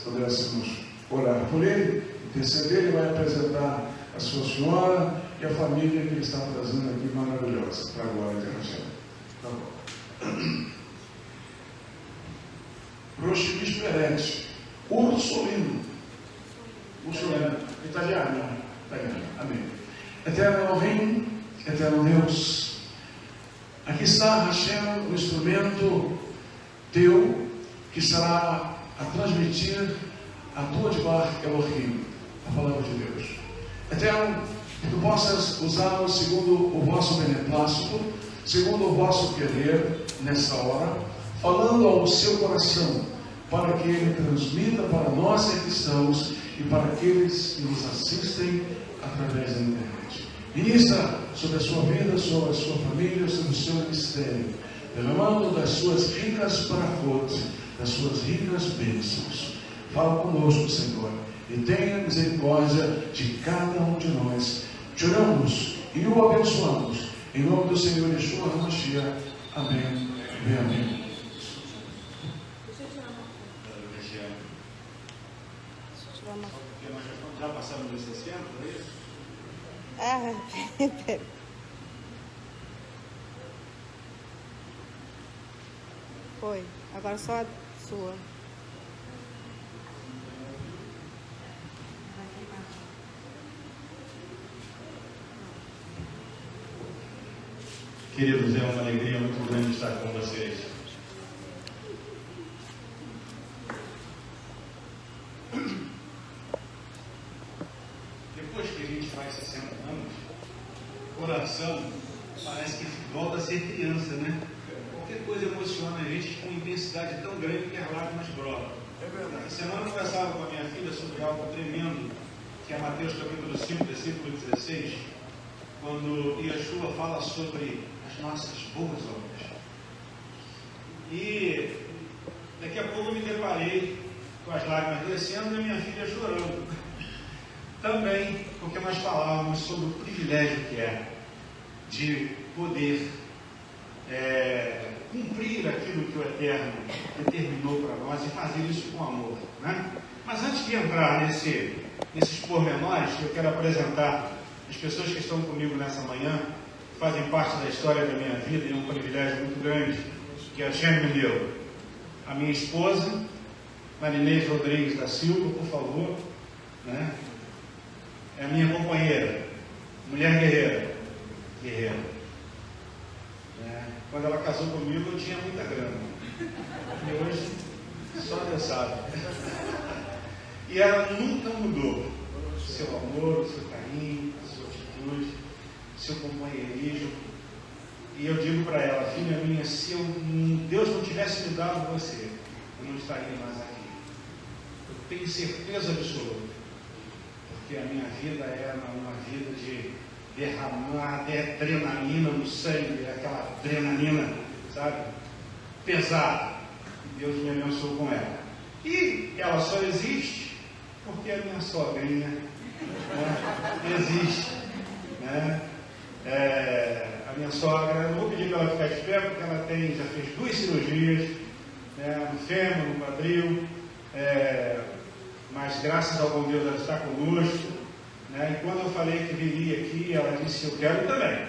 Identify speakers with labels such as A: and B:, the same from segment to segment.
A: pudéssemos orar por ele, interceder. Ele vai apresentar a sua senhora e a família que ele está trazendo aqui, maravilhosa, para a glória de Deus. Tá bom. Rochilis Peretti, Ursulino, italiano, amém. Eterno Elohim, eterno Deus, aqui está Hashem, o instrumento teu, que estará a transmitir a tua Dvar Elohim, a palavra de Deus. Eterno, que tu possas usá-lo segundo o vosso beneplácito, segundo o vosso querer, nessa hora, falando ao seu coração, para que ele transmita para nós que estamos e para aqueles que nos assistem através da internet. Ministra sobre a sua vida, sobre a sua família, sobre o seu ministério, derramando das suas ricas brachot, das suas ricas bênçãos. Fala conosco, Senhor, e tenha misericórdia de cada um de nós. Te oramos e o abençoamos. Em nome do Senhor Yeshua HaMashiach. Amém. Amém.
B: Já passamos desse assento, é isso?
C: Foi. Agora só a sua.
B: Queridos, é uma alegria muito grande estar com vocês. Depois que a gente faz 60 anos, o coração parece que volta a ser criança, né? Qualquer coisa emociona a gente com intensidade tão grande que as lágrimas brotam. É verdade. Essa semana eu conversava com a minha filha sobre algo tremendo, que é Mateus capítulo 5, versículo 16, quando Yeshua fala sobre as nossas boas obras. E daqui a pouco eu me deparei com as lágrimas descendo e a minha filha chorando. Também porque nós falávamos sobre o privilégio que é de poder cumprir aquilo que o Eterno determinou para nós e fazer isso com amor, né? Mas antes de entrar nesses pormenores, eu quero apresentar as pessoas que estão comigo nessa manhã, que fazem parte da história da minha vida e é um privilégio muito grande que a Hashem me deu. A minha esposa, Marinês Rodrigues da Silva, por favor, né? É a minha companheira, mulher guerreira. Quando ela casou comigo, eu tinha muita grana. E hoje, só Deus sabe. E ela nunca mudou. O seu amor, o seu carinho, a sua atitude, o seu companheirismo. E eu digo para ela, filha minha, se Deus não tivesse me dado você, eu não estaria mais aqui. Eu tenho certeza absoluta. Porque a minha vida era uma vida de derramar adrenalina no sangue, aquela adrenalina, sabe, pesada. E Deus me abençoou com ela. E ela só existe porque a minha sogrinha, né, existe, né? A minha sogra, eu não vou pedir para ela ficar de pé, porque ela já fez 2 cirurgias, né, no fêmur, no quadril, mas graças ao bom Deus ela está conosco, né? E quando eu falei que viria aqui, ela disse, eu quero também.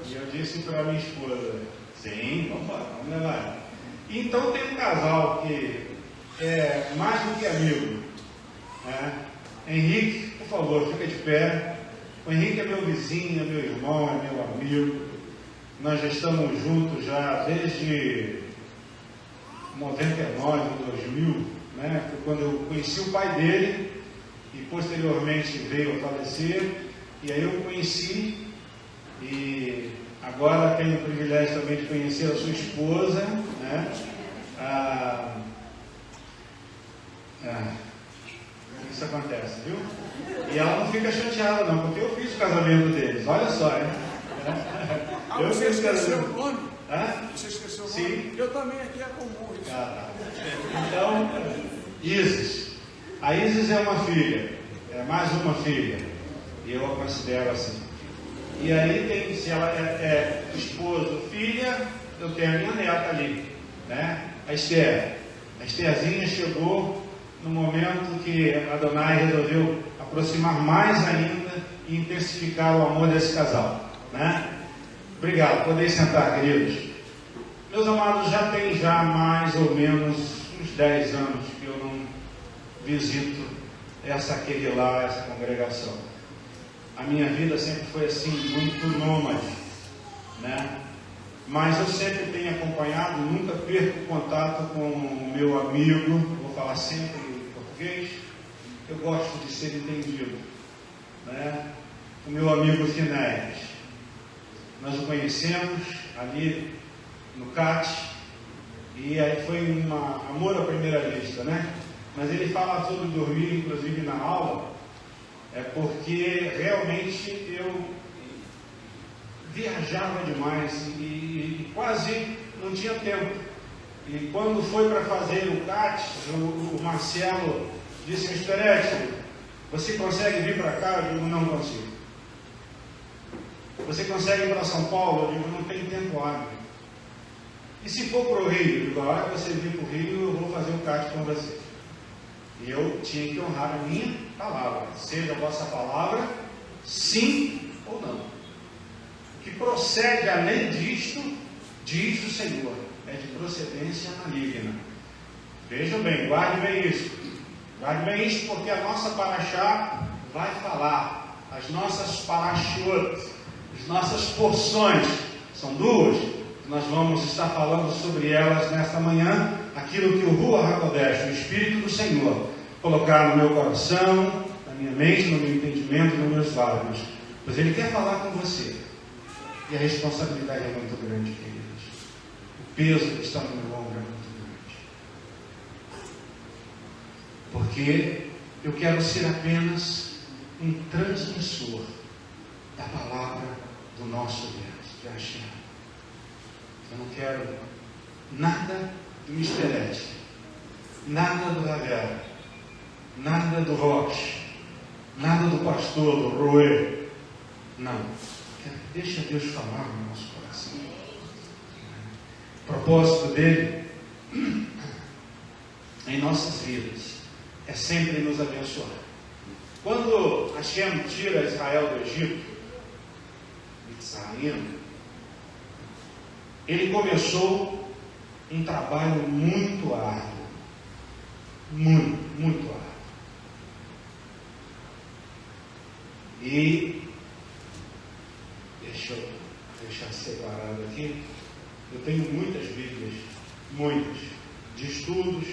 B: E eu disse para a minha esposa, sim, vamos embora, vamos levar. E então tem um casal que é mais do que amigo, né? Henrique, por favor, fica de pé. O Henrique é meu vizinho, é meu irmão, é meu amigo. Nós já estamos juntos já desde 99, 2000, né? Foi quando eu conheci o pai dele e posteriormente veio a falecer. E aí eu conheci e agora tenho o privilégio também de conhecer a sua esposa, né? Isso acontece, viu? E ela não fica chateada não, porque eu fiz o casamento deles, olha só, hein? Eu
A: você esqueceu o nome?
B: Você
A: esqueceu o nome?
B: Sim.
A: Eu também aqui é comum isso.
B: Então, Isis. A Isis é uma filha, é mais uma filha, e eu a considero assim. E aí tem, se ela é esposa, filha, eu tenho a minha neta ali, né? A Esther. A Estherzinha chegou no momento que Adonai resolveu aproximar mais ainda e intensificar o amor desse casal, né? Obrigado, podem sentar, queridos. Meus amados, já mais ou menos uns 10 anos que eu não visito essa Kehillah, essa congregação. A minha vida sempre foi assim, muito nômade, né? Mas eu sempre tenho acompanhado, nunca perco contato com o meu amigo, vou falar sempre em português, eu gosto de ser entendido, né? O meu amigo Finéias. Nós o conhecemos ali no CAT, e aí foi um amor à primeira vista, né? Mas ele fala sobre dormir, inclusive na aula, porque realmente eu viajava demais e quase não tinha tempo. E quando foi para fazer o CAT, o Marcelo disse: Mr. Edson, você consegue vir para cá? Eu digo: não consigo. Você consegue ir para São Paulo? Eu digo: não tem tempo hábil. E se for para o Rio? Eu digo: a hora que você vir para o Rio, eu vou fazer o CAT com você. E eu tinha que honrar a minha palavra. Seja a vossa palavra, sim ou não. O que procede além disto, diz o Senhor, é de procedência maligna. Vejam bem, guarde bem isso. Guarde bem isso, porque a nossa paraxá vai falar. As nossas paraxot, as nossas porções, são duas. Nós vamos estar falando sobre elas nesta manhã, aquilo que o Ruach HaKodesh, o Espírito do Senhor, colocar no meu coração, na minha mente, no meu entendimento, nos meus lábios. Pois Ele quer falar com você. E a responsabilidade é muito grande, queridos. O peso que está no meu ombro é muito grande. Porque eu quero ser apenas um transmissor da palavra do nosso Deus, de Hashem. Eu não quero nada do Mr. Ed, nada do Ravel, nada do Roche, nada do pastor, do Roê. Não. Deixa Deus falar no nosso coração. O propósito dele em nossas vidas é sempre nos abençoar. Quando Hashem tira Israel do Egito, Mitzrayim, ele começou um trabalho muito árduo. Muito árduo. E deixa eu deixar separado aqui. Eu tenho muitas Bíblias, muitas, de estudos,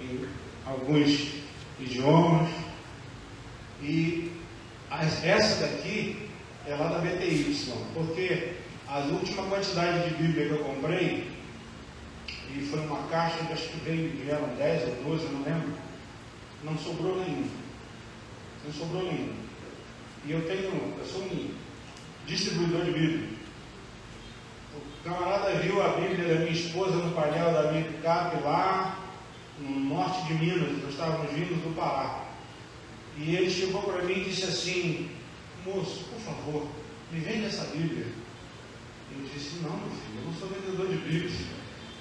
B: em alguns idiomas. E essa daqui é lá da BTY, porque a última quantidade de Bíblia que eu comprei, e foi uma caixa que acho que vieram 10 ou 12, eu não lembro, não sobrou nenhum. Não sobrou nenhum. E eu sou um distribuidor de Bíblia. O camarada viu a Bíblia da minha esposa no painel da minha picape lá no norte de Minas. Nós estávamos vindo do Pará. E ele chegou para mim e disse assim: moço, por favor, me vende essa Bíblia. Eu disse: não, meu filho, eu não sou vendedor de Bíblias.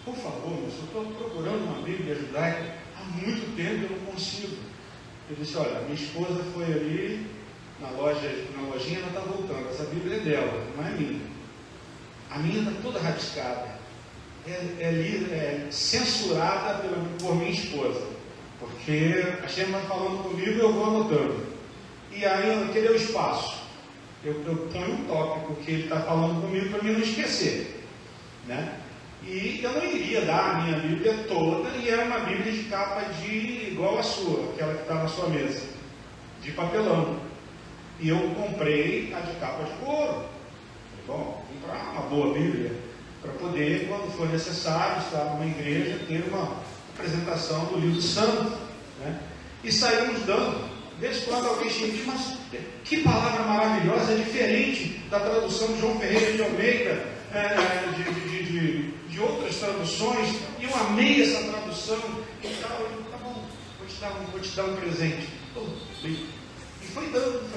B: Por favor, moço, eu estou procurando uma Bíblia judaica há muito tempo e eu não consigo. Eu disse: olha, minha esposa foi ali na lojinha, ela está voltando. Essa Bíblia é dela, não é minha. A minha está toda rabiscada. É censurada por minha esposa. Porque a Shem vai falando comigo e eu vou anotando. E aí, aquele é o espaço. Eu ponho um tópico que ele está falando comigo para mim não esquecer. Né? E eu não iria dar a minha Bíblia toda, e era uma Bíblia de capa igual a sua, aquela que está na sua mesa, de papelão. E eu comprei a de capa de couro. Bom, comprar uma boa Bíblia para poder, quando for necessário, estar numa igreja, ter uma apresentação do livro santo. Né? E saímos dando. De vez em quando alguém chega e diz: mas que palavra maravilhosa, é diferente da tradução de João Ferreira de Almeida, de outras traduções, e eu amei essa tradução. E tal, eu digo: tá bom, vou te dar um presente. E foi dando,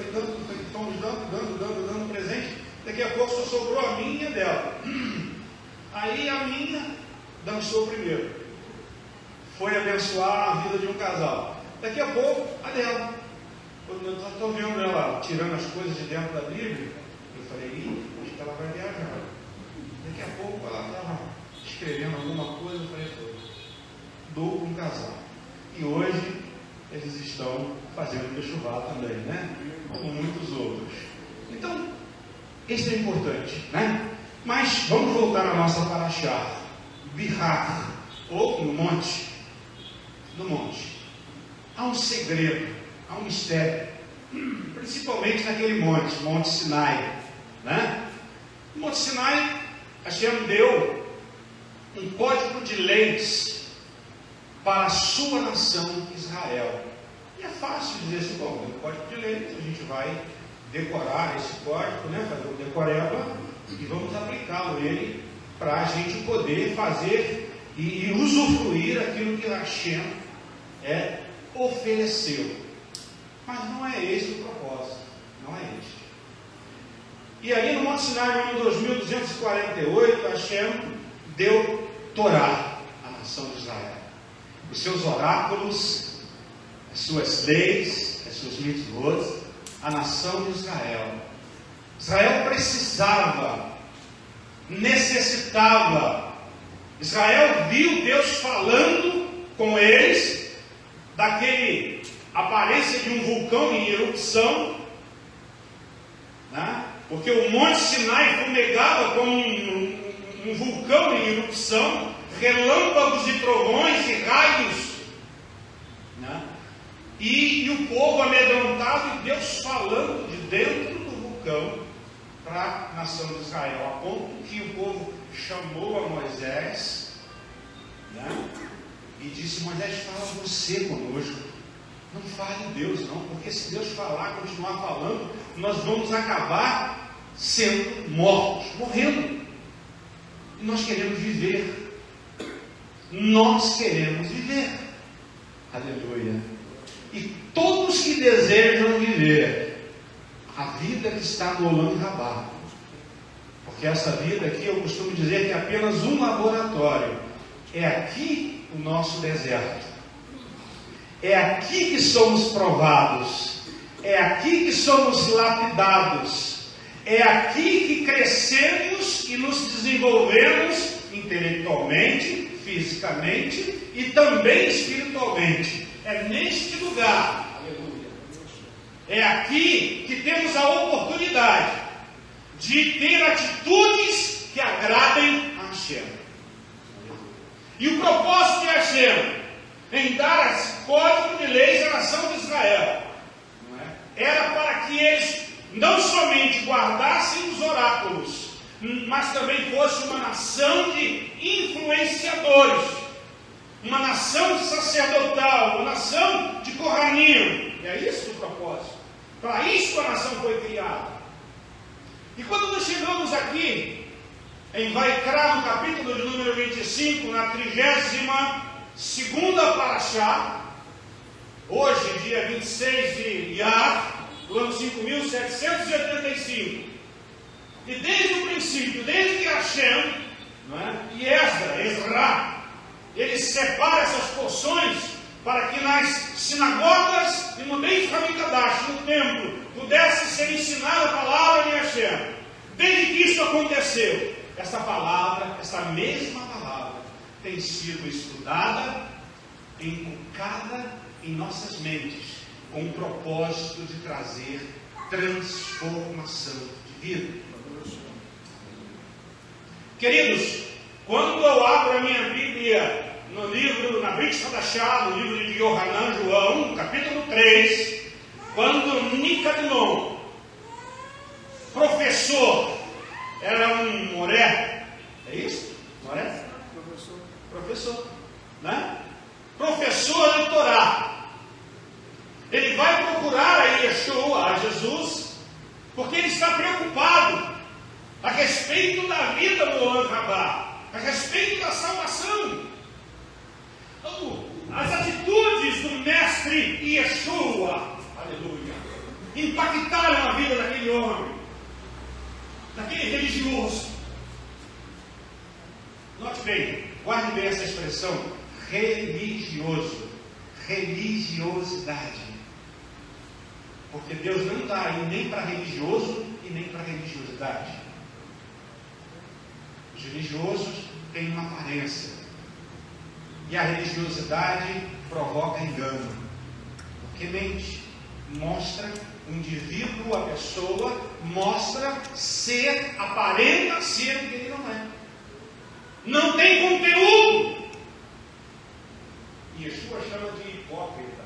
B: fomos dando presente. Daqui a pouco só sobrou a minha dela. Aí a minha dançou primeiro. foi abençoar a vida de um casal. Daqui a pouco, a dela. Quando eu estou vendo ela tirando as coisas de dentro da Bíblia, eu falei, acho que ela vai viajar. Daqui a pouco ela estava escrevendo alguma coisa, eu falei, dou para um casal. E hoje eles estão fazendo enxoval também, né? Como muitos outros. Então, isso é importante, né? Mas vamos voltar à nossa paraxá. Birrat, ou no monte. No monte. Há um segredo, há um mistério. Principalmente naquele monte, Monte Sinai. Né? No Monte Sinai, Hashem deu um código de leis para a sua nação Israel. E é fácil dizer assim, bom, o código de leis, a gente vai decorar esse código, né? Fazer o decoreba e vamos aplicá-lo ele para a gente poder fazer e usufruir aquilo que Hashem ofereceu. Mas não é esse o propósito, não é este. E ali no Monte Sinai, no ano 2248, Hashem deu Torá à nação de Israel. Os seus oráculos, as suas leis, as suas mitzvot, a nação de Israel. Israel precisava, necessitava. Israel viu Deus falando com eles, daquele aparência de um vulcão em erupção, né? Porque o Monte Sinai fumegava como um vulcão em erupção, relâmpagos e trovões e raios, né? E o povo amedrontado e Deus falando de dentro do vulcão para a nação de Israel, a ponto que o povo chamou a Moisés, né? E disse, Moisés, fala você conosco, não fale Deus não, porque se Deus falar, continuar falando, nós vamos acabar sendo mortos, morrendo. E nós queremos viver. Nós queremos viver. Aleluia. E todos que desejam viver a vida que está no Olam Rabá, porque essa vida aqui, eu costumo dizer que é apenas um laboratório. É aqui o nosso deserto. É aqui que somos provados. É aqui que somos lapidados. É aqui que crescemos e nos desenvolvemos intelectualmente, fisicamente e também espiritualmente. É neste lugar, aleluia, é aqui que temos a oportunidade de ter atitudes que agradem a Hashem. E o propósito de Hashem em dar esse código de leis à nação de Israel era para que eles não somente guardassem os oráculos, mas também fosse uma nação de influenciadores, uma nação sacerdotal, uma nação de Kohanim. E é isso o propósito. Para isso a nação foi criada. E quando nós chegamos aqui, em Vaikra, no capítulo de número 25, na 32ª paraxá, hoje, dia 26 de Iyar, do ano 5785. E desde o princípio, desde que Hashem, e Ezra, ele separa essas porções para que nas sinagogas e no Beit Hamikdash, no templo, pudesse ser ensinada a palavra de Hashem. Desde que isso aconteceu, essa palavra, essa mesma palavra, tem sido estudada, inculcada em nossas mentes, com o propósito de trazer transformação de vida. Queridos, quando eu abro a minha Bíblia no livro, na Brit Hadashah, no livro de Yohanan, João, capítulo 3, quando Nicodemo, professor, era um moré, é isso? Moré? Professor, né? Professor de Torá. Ele vai procurar a Yeshua, a Jesus, porque ele está preocupado a respeito da vida do Olam Rabá, a respeito da salvação. As atitudes do mestre Yeshua, aleluia, impactaram a vida daquele homem, daquele religioso. Note bem, guarde bem essa expressão, religioso. Religiosidade. Porque Deus não está aí nem para religioso e nem para religiosidade. Os religiosos têm uma aparência. E a religiosidade provoca engano. Porque mente, mostra o indivíduo, a pessoa, mostra ser, aparenta ser o que ele não é. Não tem conteúdo. E Yeshua chama de hipócrita.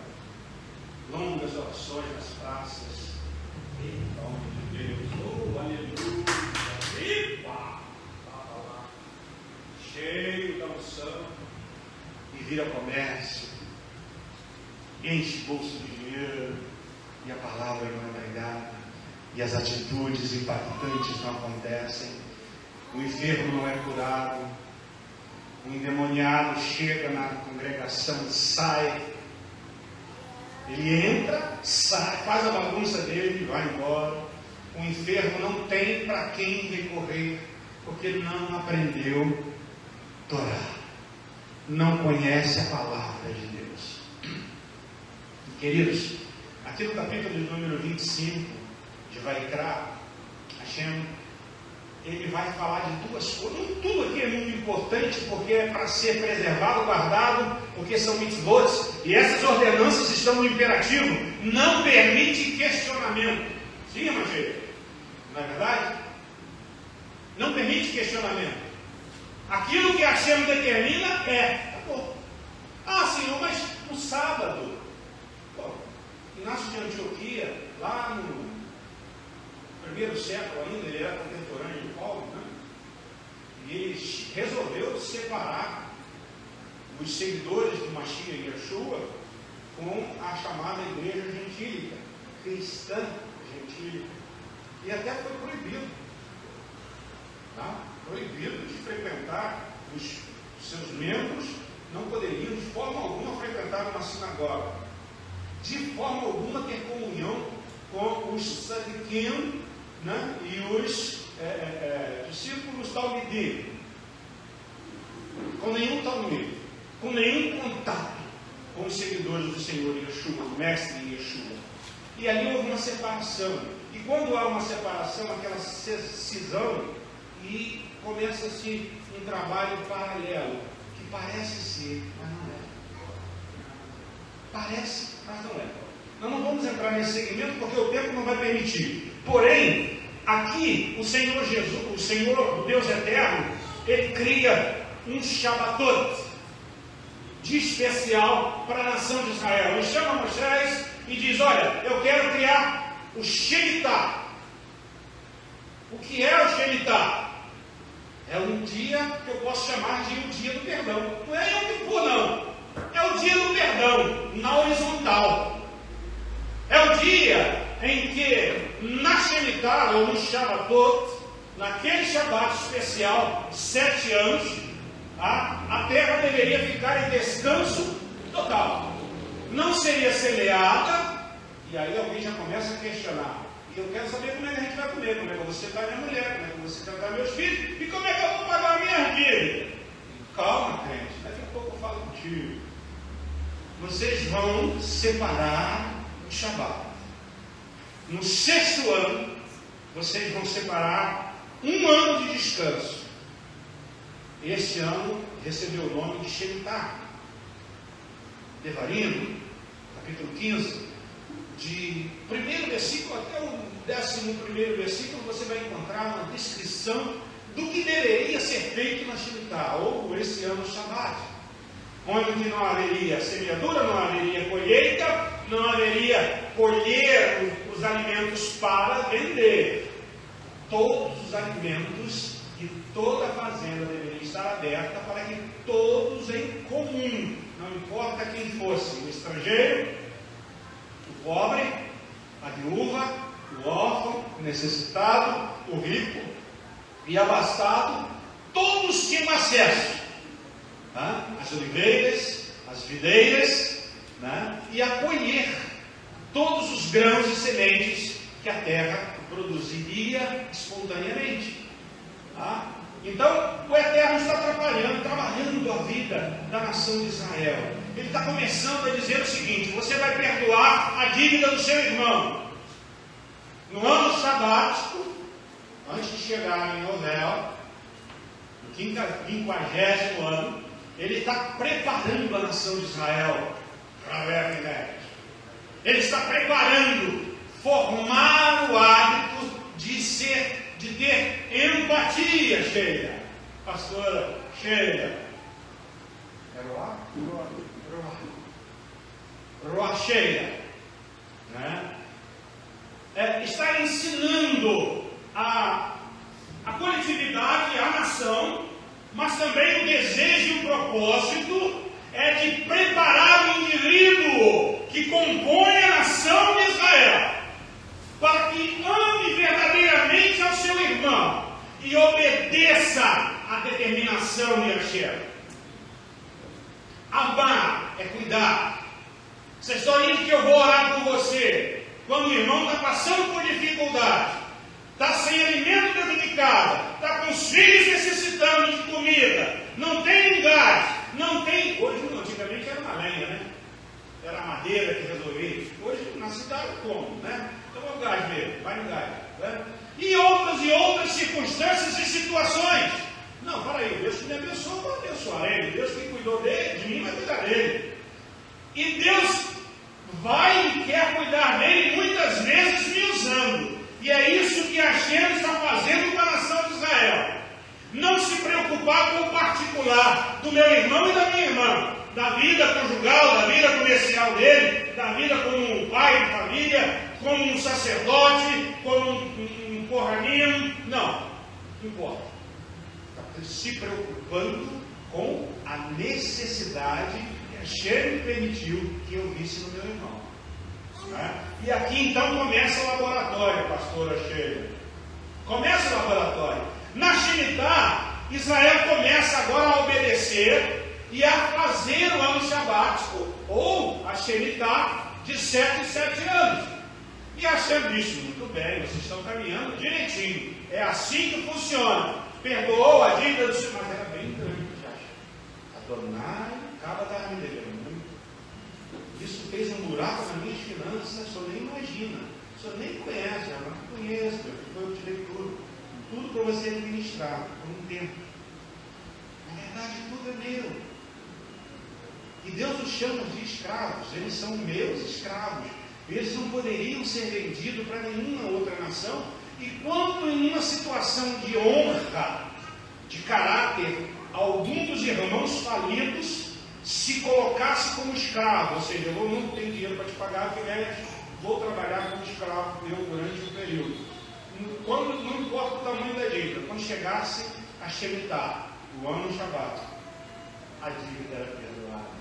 B: Longas orações nas praças. Em nome de Deus. Oh, aleluia. Epa! Cheio da unção. E vira comércio. Enche o bolso de dinheiro. E a palavra não é pregada. E as atitudes impactantes não acontecem. O enfermo não é curado. O endemoniado chega na congregação, sai. Ele entra, sai, faz a bagunça dele e vai embora. O enfermo não tem para quem recorrer, porque ele não aprendeu Torá. Não conhece a palavra de Deus. Queridos, aqui no capítulo de número 25 de Vaikra, Hashem, ele vai falar de duas coisas. Tudo aqui é muito importante, porque é para ser preservado, guardado, porque são mitzvot, e essas ordenanças estão no imperativo. Não permite questionamento. Sim, Evangelho? Não é verdade? Não permite questionamento. Aquilo que Hashem determina é. Acabou. Ah, Senhor, mas no sábado. Inácio de Antioquia, lá no primeiro século ainda, ele era contemporâneo de Paulo, né? E ele resolveu separar os seguidores do Mashiach Yeshua com a chamada igreja gentílica, cristã gentílica. E até foi proibido, tá? Proibido de frequentar, os seus membros não poderiam de forma alguma frequentar uma sinagoga, de forma alguma ter comunhão com os sadiquim, né, e os discípulos talmidim, com nenhum talmid, com nenhum contato com os seguidores do Senhor Yeshua, do Mestre Yeshua. E ali houve uma separação. E quando há uma separação, aquela cisão, e começa-se um trabalho paralelo, que parece ser, mas não é. Parece, mas não é. Nós não vamos entrar nesse segmento porque o tempo não vai permitir. Porém, aqui o Senhor Jesus, o Senhor, o Deus Eterno, Ele cria um Shabbatot de especial para a nação de Israel. Ele chama Moisés e diz: olha, eu quero criar o Shemitah. O que é o Shemitah? É um dia que eu posso chamar de o dia do perdão. Não é Yom Kippur, não. É o dia do perdão, na horizontal. É o dia em que, na Shemitah, ou no Shabbatot, naquele Shabbat especial, 7 anos, a terra deveria ficar em descanso total. Não seria semeada, e aí alguém já começa a questionar. E eu quero saber como é que a gente vai comer, como é que eu vou secar minha mulher, como é que eu vou secar meus filhos, e como é que eu vou pagar a minha dívida. Calma, crente, daqui a pouco eu falo contigo. Vocês vão separar o Shabat. No 6º ano, vocês vão separar 1 ano de descanso. Este ano recebeu o nome de Shemitah. Devarim, capítulo 15, de 1º versículo até o 11º versículo, você vai encontrar uma descrição do que deveria ser feito na Shemitah, ou esse ano Shabat, onde não haveria semeadura, não haveria colheita, não haveria colher os alimentos para vender. Todos os alimentos de toda a fazenda deveriam estar aberta para que todos em comum, não importa quem fosse, o estrangeiro, o pobre, a viúva, o órfão, o necessitado, o rico e abastado, todos tinham acesso às oliveiras, às videiras, e a colher todos os grãos e sementes que a terra produziria espontaneamente. Então, o Eterno está trabalhando a vida da nação de Israel. Ele está começando a dizer o seguinte: você vai perdoar a dívida do seu irmão. No ano sabático, antes de chegar em Yovel, no 50º ano, ele está preparando a nação de Israel para a Guerra Inédita. Ele está preparando, formar o hábito de ter empatia, Sheila. Pastora Sheila. Roa Sheila. Né? Está ensinando a coletividade, a nação, mas também o desejo e o propósito é de preparar o indivíduo que compõe a nação de Israel para que ame verdadeiramente ao seu irmão e obedeça à determinação de Hashem. Amar é cuidar. Essa historinha que eu vou orar por você, quando o irmão está passando por dificuldade, está sem alimento dentro de casa, está com os filhos necessitando de comida, não tem gás, não tem... Hoje, antigamente era uma lenha, né? Era a madeira que resolvia. Hoje, na cidade, como, né? Então é o gás mesmo, vai no gás. Né? E outras circunstâncias e situações. Não, para aí, Deus que me abençoou, eu abençoar ele. Deus que cuidou dele, de mim vai cuidar dele. E Deus vai e quer cuidar dele, muitas vezes me usando. E é isso que Hashem está fazendo com a nação de Israel. Não se preocupar com o particular do meu irmão e da minha irmã, da vida conjugal, da vida comercial dele, da vida como um pai de família, como um sacerdote, como um corraninho. Não importa. Está se preocupando com a necessidade que Hashem permitiu que eu visse no meu irmão. Né? E aqui então começa o laboratório, pastora Sheila. Começa o laboratório. Na Shemitah, Israel começa agora a obedecer e a fazer o ano sabático, ou a Shemitah, de 7 em 7 anos. E Hashem disse: muito bem, vocês estão caminhando direitinho. É assim que funciona. Perdoou a dívida do seu, mas era bem grande, já. Adonai, acaba da me devendo. Isso fez um buraco nas minhas finanças, o senhor nem imagina. O senhor nem conhece, eu não conheço, eu te dei tudo. Tudo para você administrar por um tempo. Na verdade, tudo é meu. E Deus os chama de escravos, eles são meus escravos. Eles não poderiam ser vendidos para nenhuma outra nação. E quando em uma situação de honra, de caráter, algum dos irmãos falidos se colocasse como escravo, ou seja, eu não tenho dinheiro para te pagar, vou trabalhar como escravo durante o período. Quando, não importa o tamanho da dívida, quando chegasse a Shemitah, o ano Shabbat, a dívida era perdoada.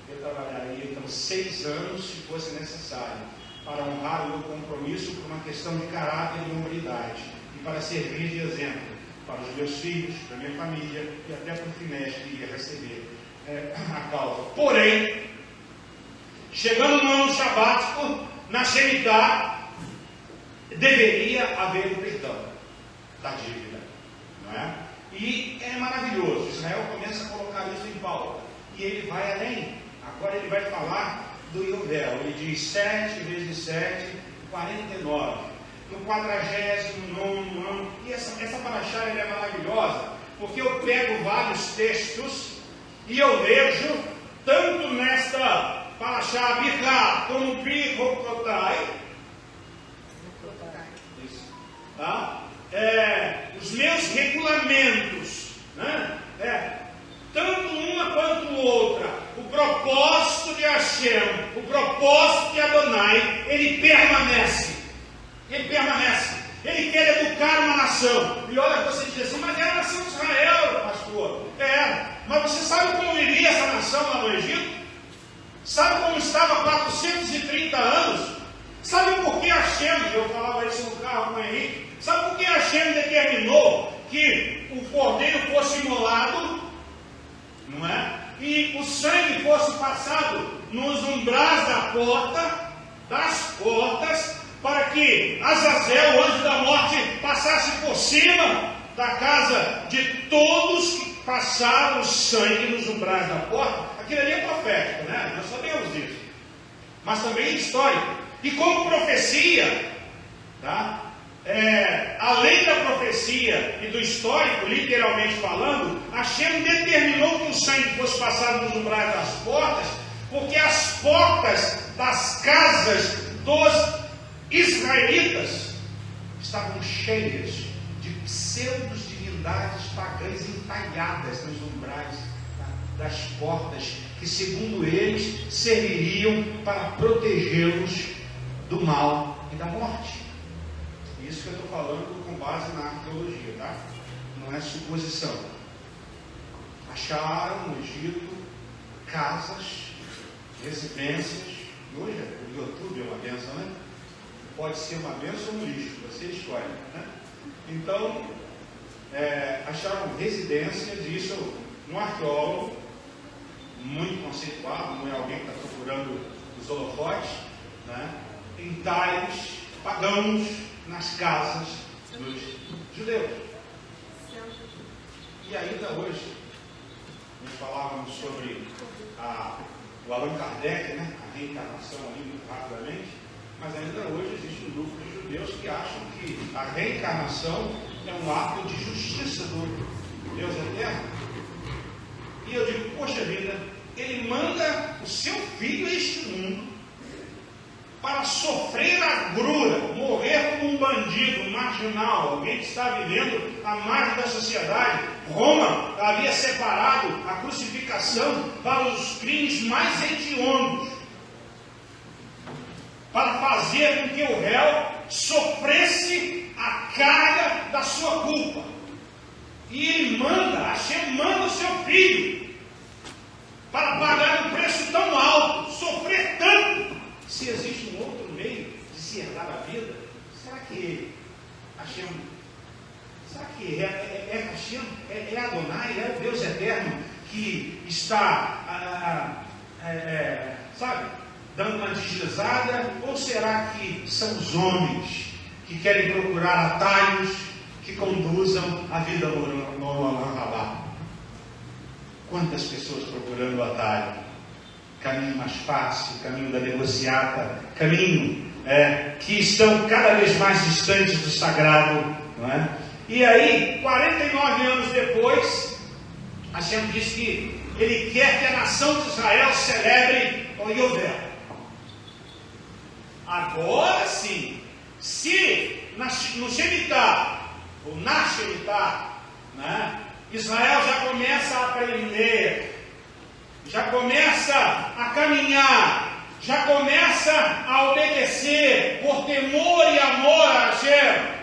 B: Eu trabalharia então 6 anos, se fosse necessário, para honrar o meu compromisso por uma questão de caráter e humanidade, e para servir de exemplo para os meus filhos, para a minha família e até para o Finéis que ia receber a causa. Porém, chegando no ano sabático, na Shemitah, deveria haver o perdão da dívida, não é? E é maravilhoso. Israel começa a colocar isso em pauta, e ele vai além. Agora ele vai falar do Yovel. Ele diz 7 vezes 7, 49. No 49º ano. E essa paraxá é maravilhosa, porque eu pego vários textos e eu vejo, tanto nesta paraxá Birá como Birrokotai, tá? Os meus regulamentos, né? Tanto uma quanto outra, o propósito de Hashem, o propósito de Adonai, ele permanece. Ele permanece. Ele quer educar uma nação. E olha, você diz assim, mas é a nação de Israel, pastor. Mas você sabe como vivia essa nação lá no Egito? Sabe como estava há 430 anos? Sabe por que Hashem, eu falava isso no carro com o Henrique, sabe por que Hashem determinou que o cordeiro fosse imolado, não é? E o sangue fosse passado nos umbrais das portas, para que Azazel, o anjo da morte, passasse por cima da casa de todos passaram o sangue nos umbrais da porta. Aquilo ali é profético, né? Nós sabemos disso. Mas também é histórico. E como profecia, tá? Além da profecia e do histórico, literalmente falando, Hashem determinou que o sangue fosse passado nos umbrais das portas, porque as portas das casas dos israelitas estavam cheias de pseudo-divindades pagãs entalhadas nos umbrais das portas, que segundo eles serviriam para protegê-los do mal e da morte. Isso que eu estou falando com base na arqueologia, tá? Não é suposição. Acharam no Egito casas, residências, e hoje o YouTube é uma bênção, né? Pode ser uma bênção no lixo, você escolhe, né? Então, acharam residências, isso um arqueólogo muito conceituado, não é alguém que está procurando os holofotes, né? Entalhes pagãos nas casas dos judeus. E ainda hoje, nós falávamos sobre o Allan Kardec, né? A reencarnação ali muito rapidamente, mas ainda hoje existe um grupo de judeus que acham que a reencarnação é um ato de justiça do Deus eterno. E eu digo, poxa vida, ele manda o seu filho a este mundo para sofrer a agrura, morrer como um bandido, um marginal, alguém que está vivendo à margem da sociedade. Roma havia separado a crucificação para os crimes mais hediondos, para fazer com que o réu sofresse a carga da sua culpa. E ele Hashem manda o seu filho para pagar um preço tão alto, sofrer tanto. Se existe um outro meio de se herdar a vida, será que Hashem, será que Hashem, é Adonai, é o Deus eterno que está, dando uma deslizada? Ou será que são os homens que querem procurar atalhos que conduzam a vida no Olam Rabá? Quantas pessoas procurando o atalho? Caminho mais fácil, caminho da negociata, caminho que estão cada vez mais distantes do sagrado, não é? E aí, 49 anos depois, Hashem diz que ele quer que a nação de Israel celebre o Yovel. Agora sim, se no Shemitah, ou na Shemitah, né, Israel já começa a aprender, já começa a caminhar, já começa a obedecer por temor e amor a Hashem,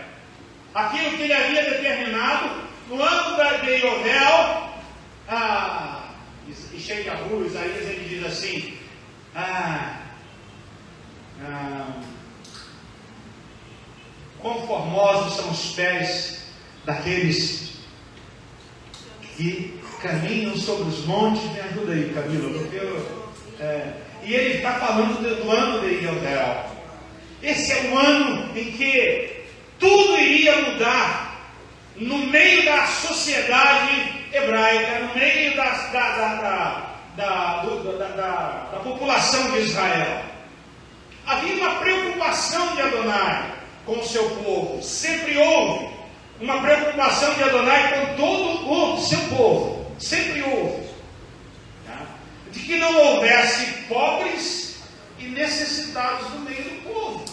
B: aquilo que ele havia determinado no ano de Yovel. E Sheyahu, Isaías, ele diz assim: quão formosos são os pés daqueles que caminham sobre os montes. Me ajuda aí, Camila, porque e ele está falando do ano de Yovel. Esse é o ano em que tudo iria mudar no meio da sociedade hebraica, no meio da população de Israel. Havia uma preocupação de Adonai com o seu povo, sempre houve uma preocupação de Adonai com todo o seu povo, sempre houve, tá? De que não houvesse pobres e necessitados no meio do povo.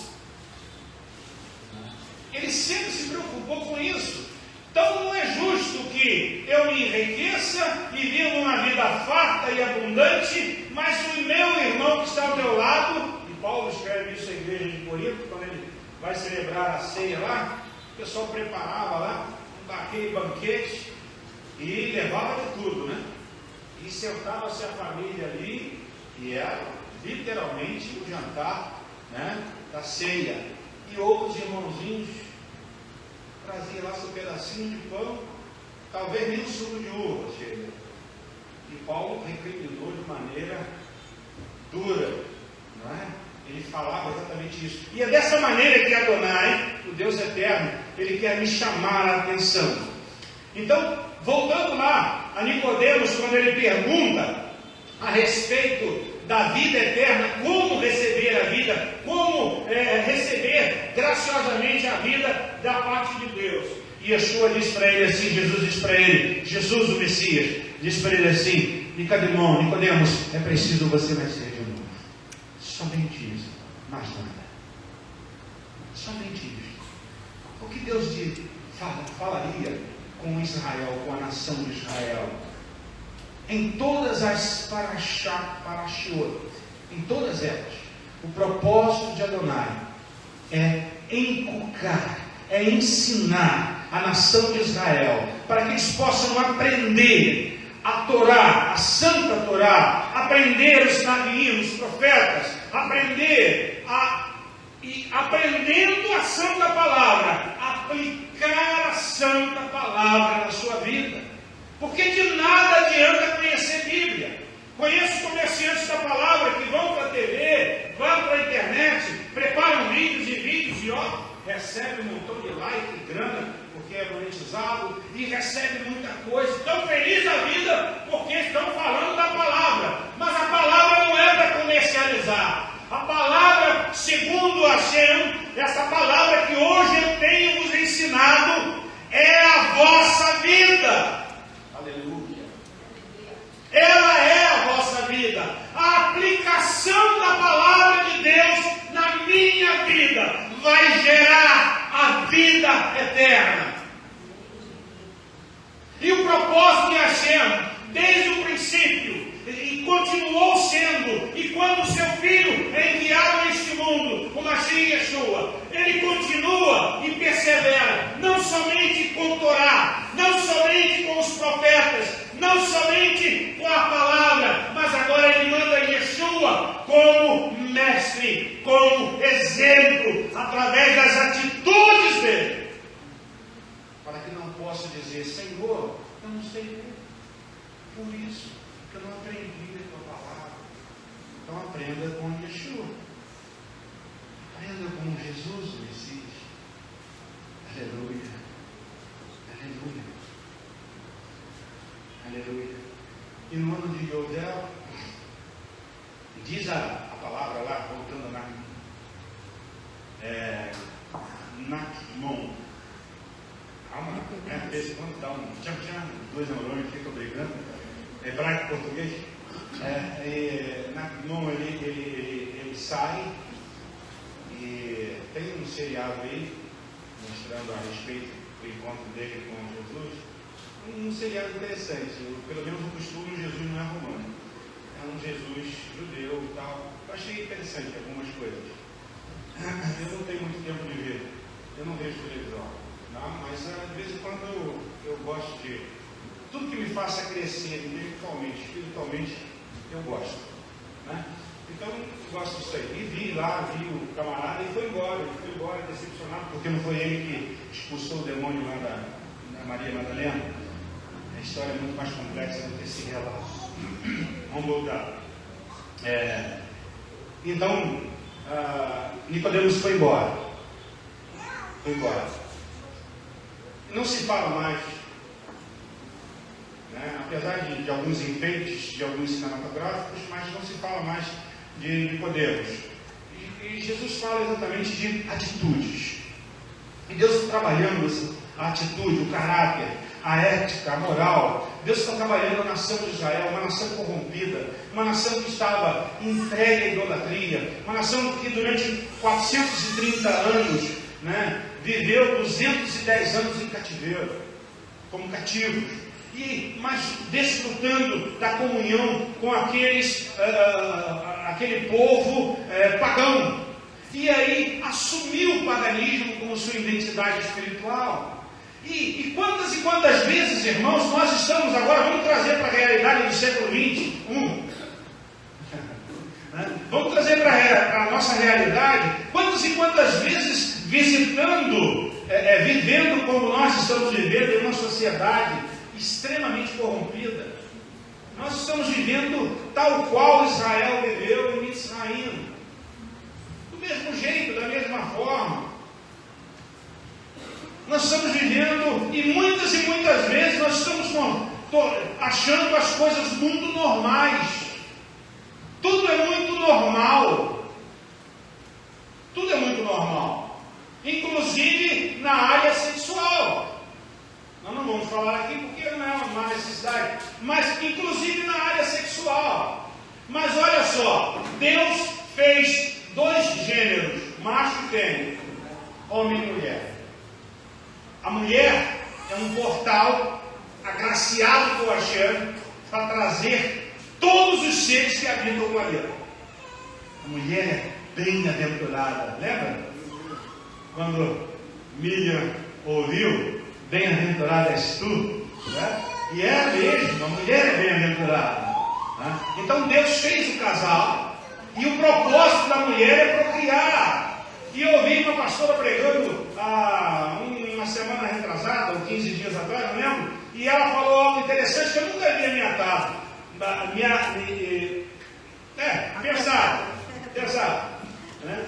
B: Ele sempre se preocupou com isso. Então não é justo que eu me enriqueça e viva uma vida farta e abundante, mas o meu irmão que está ao meu lado, e Paulo escreve isso à igreja de Corinto, quando ele vai celebrar a ceia lá, o pessoal preparava lá aquele banquete e levava de tudo, né? E sentava-se a família ali, e era literalmente o jantar, né, da ceia. E outros irmãozinhos traziam lá seu pedacinho de pão, talvez nem um suco de uva chega. E Paulo recriminou de maneira dura, não é? Ele falava exatamente isso. E é dessa maneira que Adonai, o Deus eterno, ele quer me chamar a atenção. Então, voltando lá a Nicodemos quando ele pergunta a respeito da vida eterna, como receber a vida, como receber graciosamente a vida da parte de Deus. E Yeshua diz para ele assim, Jesus diz para ele, Jesus o Messias, diz para ele assim, Nicodemos, é preciso você nascer de novo. Somente isso, mais nada. Somente isso. O que Deus falaria com Israel, com a nação de Israel? Em todas as parashiot, em todas elas, o propósito de Adonai é inculcar, é ensinar a nação de Israel, para que eles possam aprender a Torá, a Santa Torá, aprender os Naviim, os profetas, e aprendendo a Santa Palavra, aplicar a Santa Palavra na sua vida. Porque de nada adianta conhecer Bíblia. Conheço comerciantes da palavra que vão para a TV, vão para a internet, preparam vídeos e vídeos e recebe um montão de like e grana, porque é monetizado, e recebe muita coisa. Estão felizes da vida porque estão falando da palavra. Mas a palavra não é para comercializar. A palavra, segundo Hashem, essa palavra que hoje eu tenho vos ensinado, é a vossa vida. Aleluia. Ela é a vossa vida. A aplicação da palavra de Deus na minha vida vai gerar a vida eterna. E o propósito de Hashem, desde o princípio, e continuou sendo, e quando o seu filho é enviado a este mundo, o Mashiach Yeshua, ele continua e persevera, não somente com Torá, não somente com os profetas, não somente com a palavra, mas agora ele manda Yeshua como mestre, como exemplo, através das atitudes dele, para que não possa dizer, Senhor, eu não sei ler, por isso que eu não aprendi a tua palavra. Então aprenda com Yeshua, aprenda com Jesus, o Messias. Aleluia, aleluia, aleluia. E no ano de Yodel, diz a palavra lá, voltando na Nakmon. Calma, de vez em quando dá um tcham-tcham, dois neurônios ficam brigando, hebraico e português. Nakmon, ele sai, e tem um seriado aí, mostrando a respeito do encontro dele com Jesus. Um seriado interessante, pelo menos o costume, Jesus não é romano, é um Jesus judeu e tal. Eu achei interessante algumas coisas. Eu não tenho muito tempo de ver, eu não vejo televisão, não, mas de vez em quando eu gosto de tudo que me faça crescer espiritualmente, eu gosto, né? Então eu gosto disso aí. E vi o camarada e foi embora, decepcionado, porque não foi ele que expulsou o demônio lá da Maria Madalena. A história é muito mais complexa do que esse relato. Vamos voltar. Então, Nicodemos foi embora. Não se fala mais, né? Apesar de alguns enfeites, de alguns cinematográficos, mas não se fala mais de Nicodemos. E Jesus fala exatamente de atitudes. E Deus está trabalhando a atitude, o caráter, a ética, a moral. Deus está trabalhando a nação de Israel, uma nação corrompida, uma nação que estava entregue à idolatria, uma nação que durante 430 anos, né, viveu 210 anos em cativeiro, como cativos, mas desfrutando da comunhão com aquele povo pagão. E aí assumiu o paganismo como sua identidade espiritual. E quantas vezes, irmãos, nós estamos agora, vamos trazer para a realidade do século XXI, vamos trazer para a nossa realidade, quantas vezes visitando, vivendo como nós estamos vivendo em uma sociedade extremamente corrompida. Nós estamos vivendo tal qual Israel viveu em Mitzraim, do mesmo jeito, da mesma forma. Nós estamos vivendo, e muitas vezes nós estamos achando as coisas muito normais. Tudo é muito normal. Tudo é muito normal. Inclusive na área sexual. Nós não vamos falar aqui porque não é uma necessidade. Mas inclusive na área sexual. Mas olha só, Deus fez 2 gêneros, macho e fêmea, homem e mulher. A mulher é um portal agraciado por Hashem para trazer todos os seres que habitam o planeta. A mulher é bem-aventurada, lembra? Quando Miriam ouviu, bem-aventurada és tu, né? E é mesmo, a mulher é bem-aventurada, né? Então Deus fez o casal, e o propósito da mulher é procriar. E eu ouvi uma pastora pregando uma semana retrasada, ou 15 dias atrás, não lembro, e ela falou algo interessante que eu nunca havia me atado. Pensado. Né?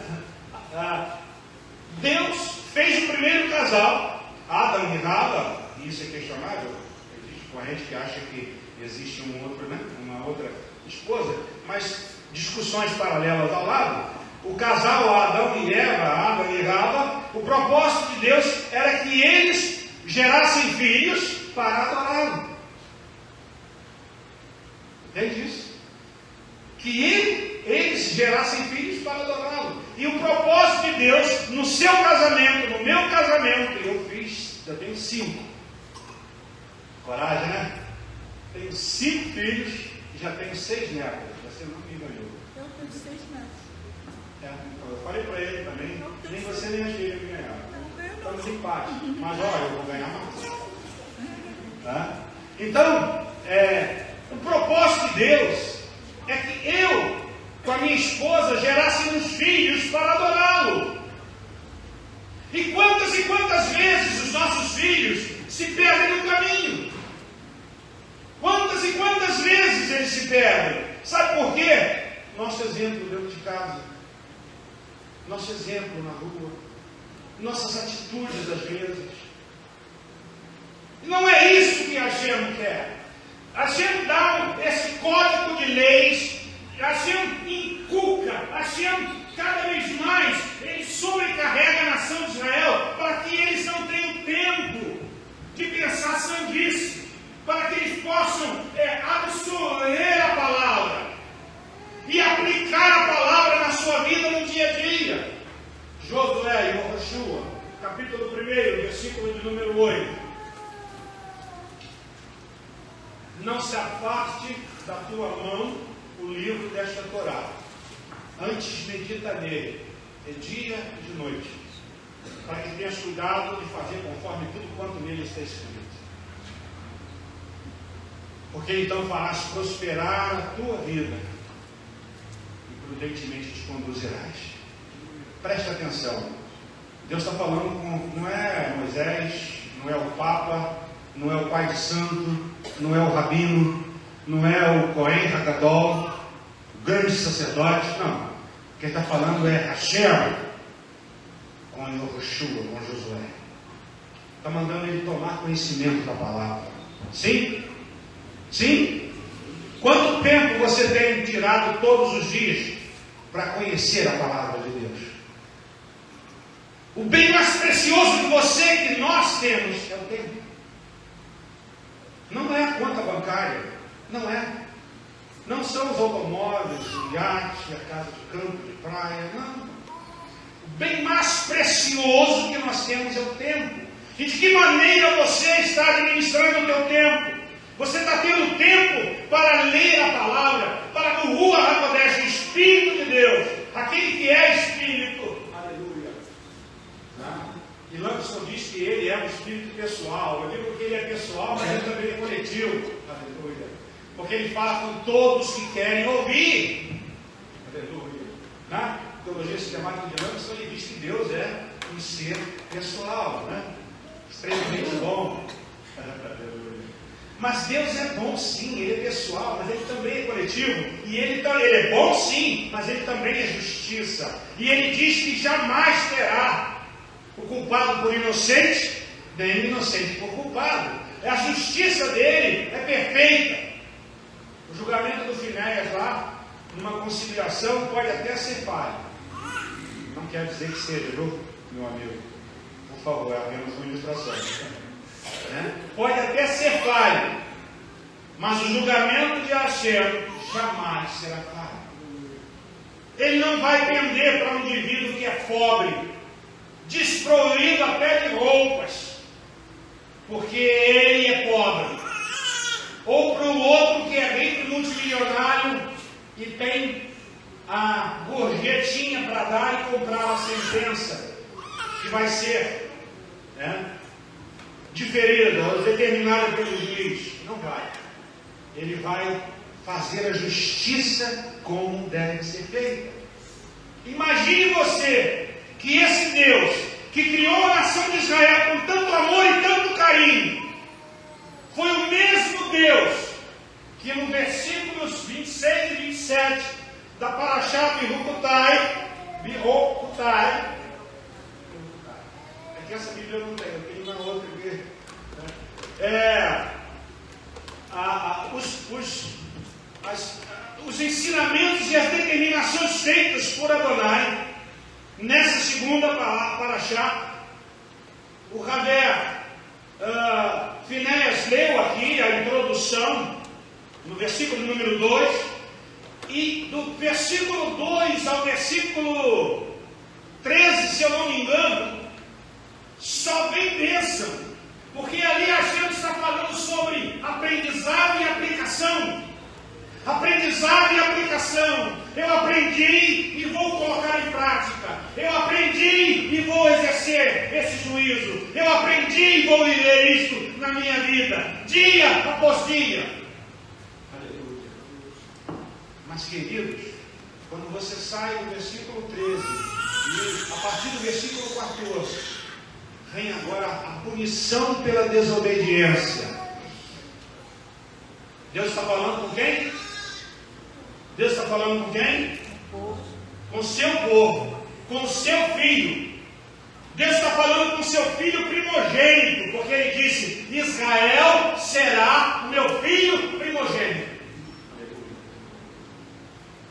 B: Deus fez o primeiro casal, Adão e Rava, e isso é questionável. Existe corrente que acha que existe uma outra esposa, mas discussões paralelas ao lado. O casal Adão e Rava, o propósito de Deus era que eles gerassem filhos para adorá-lo. Entende isso? Que eles gerassem filhos para adorá-lo. E o propósito de Deus no seu casamento, no meu casamento, eu tenho 5. Coragem, né? Tenho 5 filhos e já tenho 6 netos. Você não me ganhou.
C: Eu tenho 6 netos.
B: Eu falei para ele também, nem você nem a filha me ganharam. Estamos em empate. Mas olha, eu vou ganhar mais. Tá? Então, o propósito de Deus é que eu, com a minha esposa, gerássemos filhos para adorá-lo. E quantas vezes os nossos filhos se perdem no caminho? Quantas e quantas vezes eles se perdem? Sabe por quê? Nosso exemplo dentro de casa, nosso exemplo na rua, nossas atitudes às vezes. Não é isso que Hashem quer. Hashem dá esse código de leis, Hashem inculca, Hashem cada vez mais, ele sobrecarrega a nação de Israel para que eles não tenham tempo de pensar sanguíce, para que eles possam absorver a palavra e aplicar a palavra na sua vida no dia a dia. Josué e Yoshua, capítulo 1, versículo de número 8. Não se aparte da tua mão o livro desta Torá. Antes medita nele, de dia e de noite, para que tenhas cuidado de fazer conforme tudo quanto nele está escrito. Porque então farás prosperar a tua vida e prudentemente te conduzirás. Preste atenção. Deus está falando não é Moisés, não é o Papa, não é o pai de santo, não é o rabino, não é o Cohen Hagadol, o grande sacerdote, não. Quem está falando é Hashem, com Yoshua, com Josué. Está mandando ele tomar conhecimento da palavra. Sim? Sim? Quanto tempo você tem tirado todos os dias para conhecer a palavra de Deus? O bem mais precioso que você, que nós temos, é o tempo. Não é a conta bancária, não é. Não são os automóveis, o iate, a casa de campo, de praia, não. O bem mais precioso que nós temos é o tempo. E de que maneira você está administrando o teu tempo? Você está tendo tempo para ler a palavra, para que o Ruach HaKodesh, o Espírito de Deus, aquele que é Espírito, aleluia. E Langston diz que ele é um Espírito pessoal. Eu digo que ele é pessoal, mas ele também é coletivo, aleluia. Porque ele fala com todos que querem ouvir, aleluia. Na teologia sistemática de Langston, ele diz que Deus é um ser pessoal, né? Extremamente bom. Mas Deus é bom sim, Ele é pessoal, mas Ele também é coletivo. E Ele é bom sim, mas Ele também é justiça. E Ele diz que jamais terá o culpado por inocente, nem o inocente por culpado. A justiça dele é perfeita. O julgamento do Finéias lá, numa conciliação, pode até ser falho. Não quer dizer que seja, viu, meu amigo? Por favor, apenas uma ilustração. Pode até ser falho, mas o julgamento de Hashem jamais será falho. Ele não vai pender para um indivíduo que é pobre, desprovido até de roupas, porque ele é pobre, ou para o outro que é rico e multimilionário e tem a gorjetinha para dar e comprar a sentença que vai ser diferida, ou determinada pelo juiz. Não vai. Ele vai fazer a justiça como deve ser feita. Imagine você que esse Deus que criou a nação de Israel com tanto amor e tanto carinho foi o mesmo Deus que no versículos 26 e 27 da Parashá Birukutai, é que essa Bíblia eu não tenho, eu tenho na outra aqui. Os ensinamentos e as determinações feitas por Adonai nessa segunda Parashá, o Rabé Finéias leu aqui a introdução no versículo número 2, e do versículo 2 ao versículo 13, se eu não me engano, só vem bênção, porque ali a gente está falando sobre aprendizado e aplicação. Aprendizado e aplicação. Eu aprendi e vou colocar em prática. Eu aprendi e vou exercer esse juízo. Eu aprendi e vou viver isso na minha vida, dia após dia. Aleluia. Mas, queridos, quando você sai do versículo 13 e a partir do versículo 14, vem agora a punição pela desobediência. Deus está falando com quem? Deus está falando com quem? Com o seu povo, com o seu filho. Deus está falando com o seu filho primogênito, porque ele disse: Israel será o meu filho primogênito.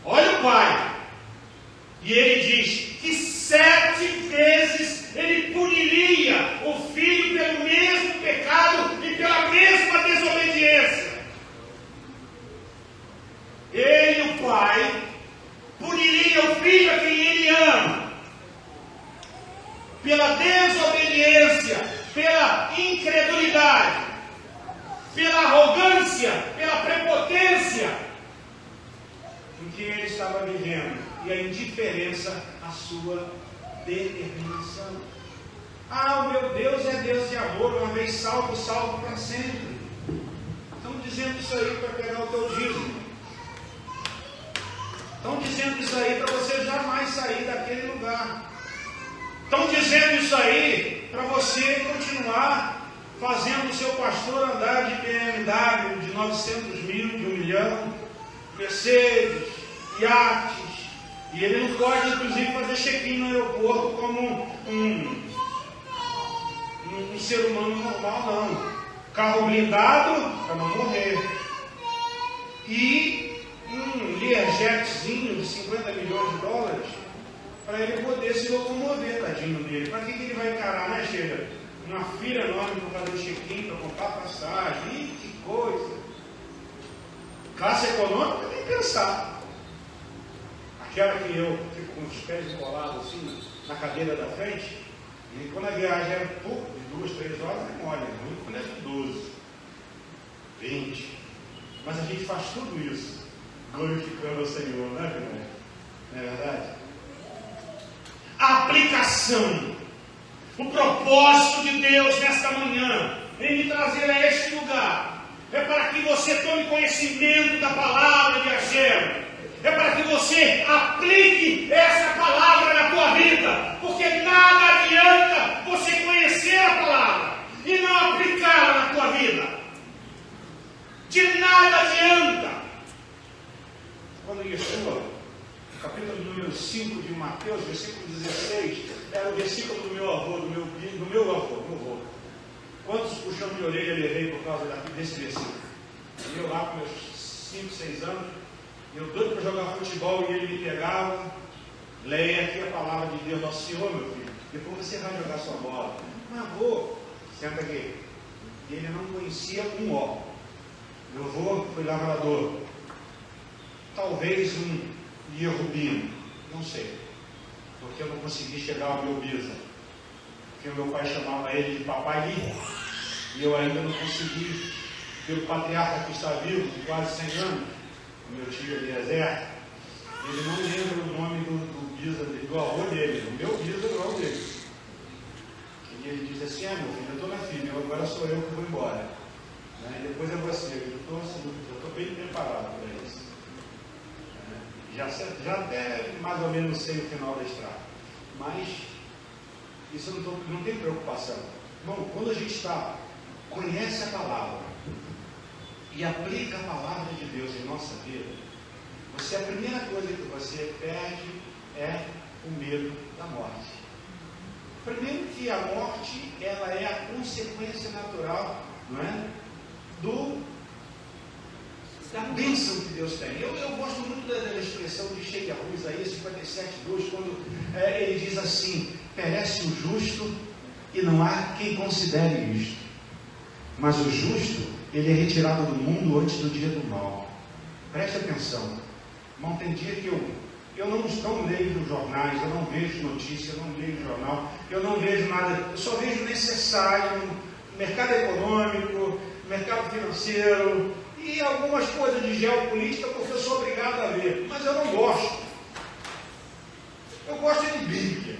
B: Olha o pai. E ele diz que 7 vezes ele puniria o filho pelo mesmo pecado e pela mesma desobediência. Ele, o pai, puniria o filho a quem ele ama pela desobediência, pela incredulidade, pela arrogância, pela prepotência em que ele estava vivendo e a indiferença à sua determinação. O meu Deus é Deus de amor, uma vez salvo, salvo para sempre. Estão dizendo isso aí para pegar o teu dízimo. Estão dizendo isso aí para você jamais sair daquele lugar. Estão dizendo isso aí para você continuar fazendo o seu pastor andar de BMW, de 900 mil, de 1 milhão, Mercedes, iates. E ele não pode, inclusive, fazer check-in no aeroporto como um ser humano normal, não. Carro blindado para não morrer. E um Learjetzinho de 50 milhões de dólares para ele poder se locomover, tadinho dele. Para que ele vai encarar, né, Sheila? Uma fila enorme para fazer check-in, para comprar passagem. Ih, que coisa! Classe econômica, nem pensar. Aquela que eu fico com os pés encolados assim, na cadeira da frente, e quando a viagem é de 2, 3 horas, é mole, muito quando é de 12, 20. Mas a gente faz tudo isso glorificando o Senhor, não é verdade? Não é verdade? A aplicação, o propósito de Deus nesta manhã, em me trazer a este lugar, é para que você tome conhecimento da palavra de Hashem, é para que você aplique essa palavra na tua vida, porque nada adianta você conhecer a palavra e não aplicá-la na tua vida. De nada adianta. Quando Yeshua, capítulo número 5 de Mateus, versículo 16, era o versículo do meu avô, do meu avô. Quantos puxão de orelha levei por causa desse versículo? E eu lá com meus 5, 6 anos, eu doido para jogar futebol e ele me pegava, leia aqui a palavra de Deus, nosso Senhor, meu filho, depois você vai jogar sua bola. Mas avô, senta aqui. E ele não conhecia um ó. Meu avô foi lavrador. Talvez um ierubino, não sei. Porque eu não consegui chegar ao meu bisa. Porque o meu pai chamava ele de papai Li. E eu ainda não consegui, pelo patriarca que está vivo, de quase 100 anos, o meu tio Eliezer, ele não lembra o nome do bisa, do avô dele. O meu bisa é o dele. E ele diz assim: meu filho, eu estou na filha, agora sou eu que vou embora. E depois é você. Eu estou bem preparado para isso. Já até mais ou menos sei o final da estrada. Mas isso não tem preocupação. Bom, quando a gente conhece a palavra e aplica a palavra de Deus em nossa vida, a primeira coisa que você perde é o medo da morte. Primeiro que a morte, ela é a consequência natural, não é? Da bênção que Deus tem. Eu gosto muito da expressão de Shekiah, Isaías 57:2, quando ele diz assim: perece o justo e não há quem considere isto. Mas o justo, ele é retirado do mundo antes do dia do mal. Preste atenção. Irmão, tem dia que eu não leio jornais, eu não vejo notícia, eu não leio jornal, eu não vejo nada, eu só vejo necessário no mercado econômico, mercado financeiro e algumas coisas de geopolítica, porque eu sou obrigado a ver, mas eu não gosto. Eu gosto de Bíblia,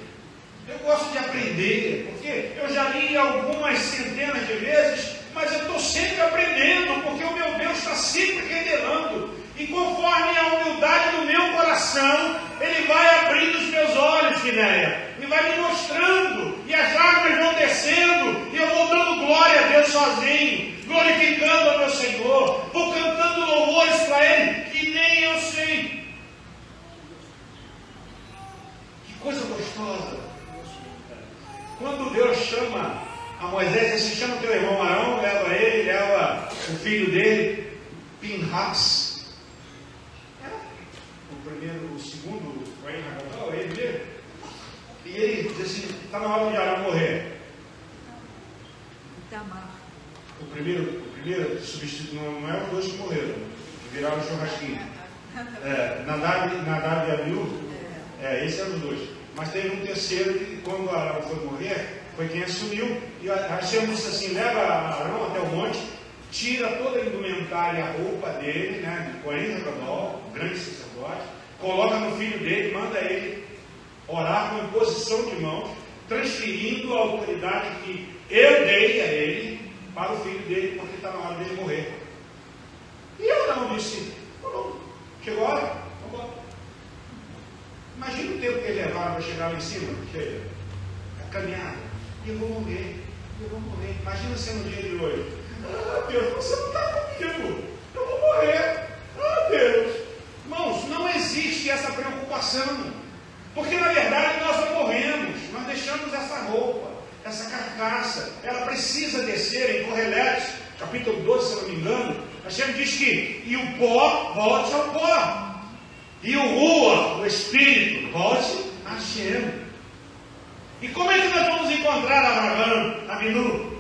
B: eu gosto de aprender, porque eu já li algumas centenas de vezes, mas eu estou sempre aprendendo, porque o meu Deus está sempre revelando. E conforme a humildade do meu coração, Ele vai abrindo os meus olhos, Finéia, e vai me mostrando, e as lágrimas vão descendo, e eu vou dando glória a Deus sozinho, glorificando ao meu Senhor, vou cantando louvores para Ele, que nem eu sei. Que coisa gostosa. Quando Deus chama a Moisés, você chama teu irmão Arão, leva ele, leva o filho dele, Pinhas. O segundo, o ele mesmo. E ele diz assim: está na hora de Arão morrer. O primeiro substituto não é os dois que morreram, que viraram o churrasquinho. Nadab e Abiú, esses eram os dois. Mas teve um terceiro que, quando Arão foi morrer, foi quem assumiu. E Hashem disse assim: leva Arão até o monte, tira toda a indumentária, a roupa dele, de Cohen Gadol, o grande sacerdote, coloca no filho dele, manda ele orar com imposição de mãos, transferindo a autoridade que eu dei a ele para o filho dele, porque está na hora dele morrer. E eu não disse: chegou a hora, vamos embora. Imagina o tempo que ele levaram para chegar lá em cima, chega, a caminhada, e eu vou morrer. Imagina sendo o dia de hoje: Deus, você não está comigo, eu vou morrer. Deus. Irmãos, não existe essa preocupação, porque na verdade nós não morremos, nós deixamos essa roupa, essa carcaça, ela precisa descer em Correletes, capítulo 12, se eu não me engano. Hashem diz que e o pó volte ao pó, e o rua, o espírito, volte a Hashem. E como é que nós vamos encontrar Abraão, Avinu?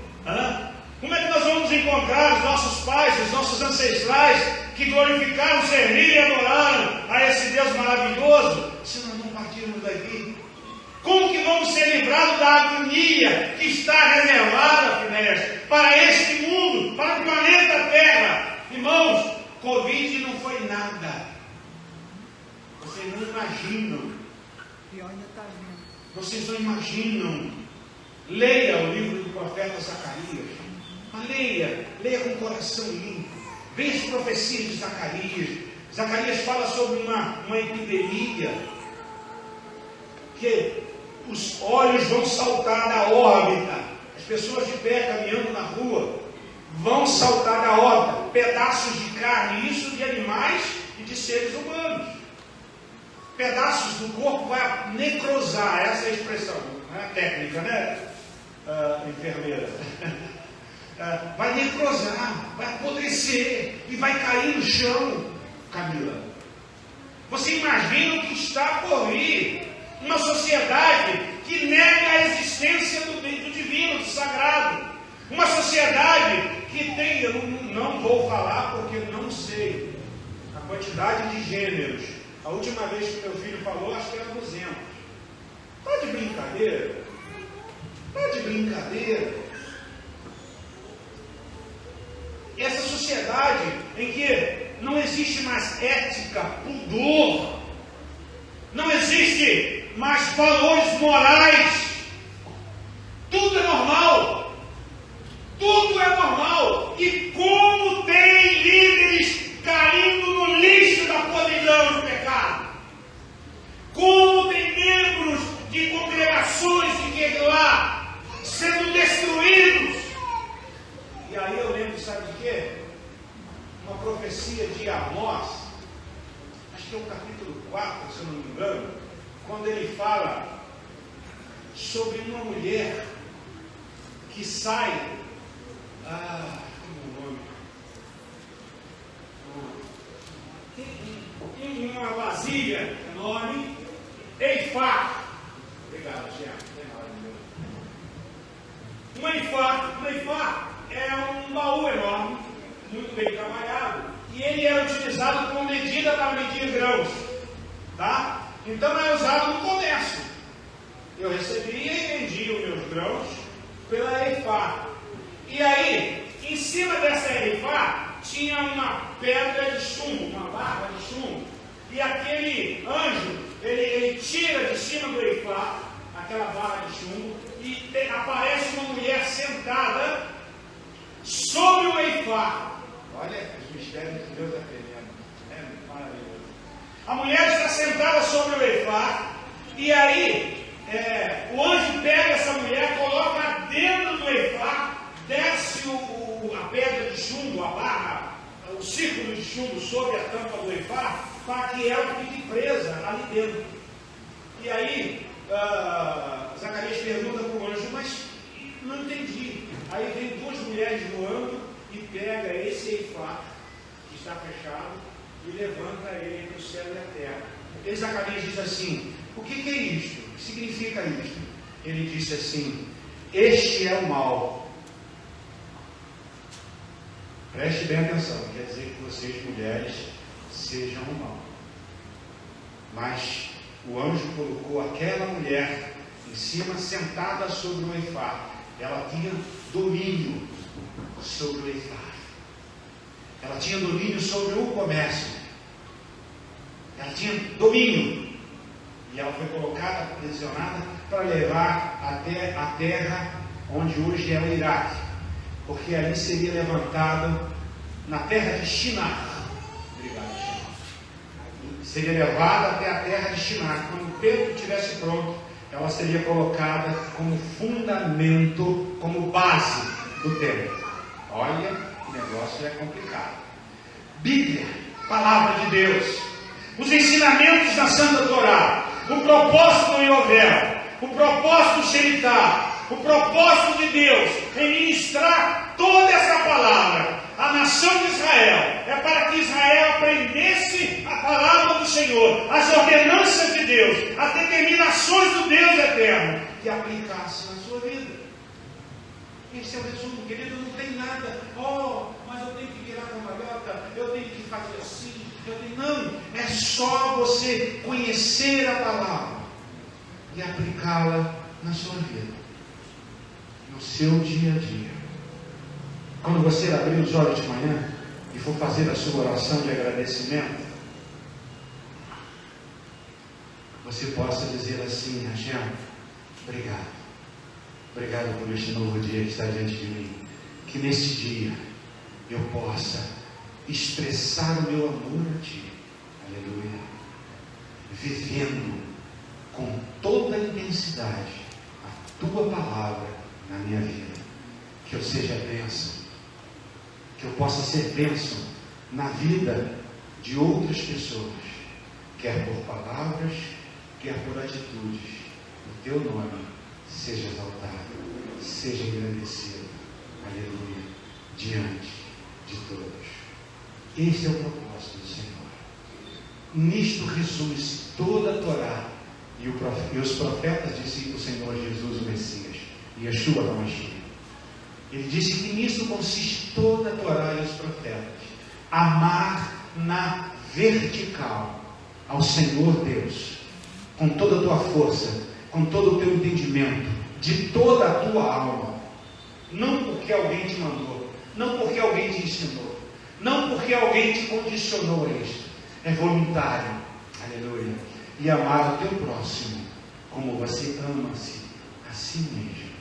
B: Como é que nós vamos encontrar os nossos pais, os nossos ancestrais, que glorificaram, serviram e adoraram a esse Deus maravilhoso, se nós não partirmos daqui? Como que vamos ser livrados da agonia que está reservada, Finéias, para este mundo, para o planeta Terra? Irmãos, Covid não foi nada. Vocês não imaginam.
C: E ainda está vindo.
B: Vocês não imaginam. Leia o livro do profeta Zacarias. Mas leia com o coração limpo. Veja as profecias de Zacarias. Zacarias fala sobre uma epidemia, que os olhos vão saltar da órbita. As pessoas de pé caminhando na rua vão saltar da órbita. Pedaços de carne, isso de animais e de seres humanos. Pedaços do corpo vai necrosar, essa é a expressão, não é técnica, enfermeira. vai necrosar, vai apodrecer e vai cair no chão. Camila, você imagina o que está por vir? Uma sociedade que nega a existência do divino, do sagrado. Uma sociedade que tem, eu não vou falar porque não sei a quantidade de gêneros. A última vez que meu filho falou, acho que era 200. Está de brincadeira? Está de brincadeira? Essa sociedade em que não existe mais ética, pudor, não existe mais valores morais, tudo é normal, tudo é normal. E como tem líderes caindo no lixo da podridão do pecado, como tem membros de congregações de lá sendo destruídos. E aí eu lembro, sabe de quê? Uma profecia de Amós, acho que é o capítulo 4, se eu não me engano, quando ele fala sobre uma mulher que sai, como o nome? Em uma vasilha enorme, Eifá. Obrigado, Tiago. Um Eifá é um baú enorme, muito bem trabalhado, e ele era utilizado como medida para medir grãos, tá? Então é usado no comércio. Eu recebia e vendia os meus grãos pela Eifá. E aí, em cima dessa Eifá, tinha uma pedra de chumbo, uma barra de chumbo, e aquele anjo, ele tira de cima do Eifá aquela barra de chumbo, e aparece uma mulher sentada sobre o Eifá. Olha os mistérios que Deus está querendo. É maravilhoso. A mulher está sentada sobre o Eifá, e aí o anjo pega essa mulher, coloca dentro do Eifá, desce a pedra de chumbo, a barra, o círculo de chumbo sobre a tampa do Eifá, para que ela fique presa ali dentro. E aí Zacarias pergunta para o anjo, mas não entendi. Aí vem 2 mulheres voando e pega esse Eifá que está fechado e levanta ele entre o céu e a terra. E Zacarias diz assim: o que é isto? O que significa isto? Ele disse assim: este é o mal. Preste bem atenção, quer dizer que vocês, mulheres, sejam o mal. Mas o anjo colocou aquela mulher em cima, sentada sobre o Eifá. Ela tinha domínio sobre o Eifá. Ela tinha domínio sobre o comércio. Ela tinha domínio. E ela foi colocada, aprisionada, para levar até a terra onde hoje é o Iraque. Porque ali seria levantado, na terra de Shinar. Obrigado, Shinar. Seria levada até a terra de Shinar. Quando o templo estivesse pronto, ela seria colocada como fundamento, como base do templo. Olha, o negócio é complicado. Bíblia, palavra de Deus, os ensinamentos da Santa Torá, o propósito do Yovel, o propósito do Shemitah, o propósito de Deus em ministrar toda essa palavra à nação de Israel, é para que Israel aprendesse a palavra do Senhor, as ordenanças de Deus, as determinações do Deus eterno, e aplicasse na sua vida. Esse é o resumo, querido. Não tem nada, mas eu tenho que virar cambalhota, eu tenho que fazer assim, não, é só você conhecer a palavra e aplicá-la na sua vida, no seu dia a dia. Quando você abrir os olhos de manhã e for fazer a sua oração de agradecimento, você possa dizer assim: Hashem, obrigado. Obrigado por este novo dia que está diante de mim. Que neste dia eu possa expressar o meu amor a Ti. Aleluia. Vivendo com toda a intensidade a Tua palavra na minha vida. Que eu seja bênção. Que eu possa ser bênção na vida de outras pessoas. Quer por palavras, quer por atitudes. O Teu nome seja exaltado, seja engrandecido. aleluia, diante de todos. Esse é o propósito do Senhor. Nisto resume-se toda a Torá e os profetas, disse o Senhor Jesus, o Messias, e Yeshua HaMashiach. Ele disse que nisso consiste toda a Torá e os profetas. Amar na vertical ao Senhor Deus, com toda a tua força, com todo o teu entendimento, de toda a tua alma. Não porque alguém te mandou, não porque alguém te ensinou, não porque alguém te condicionou a isso. É voluntário, aleluia. E amar o teu próximo como você ama-se a si mesmo.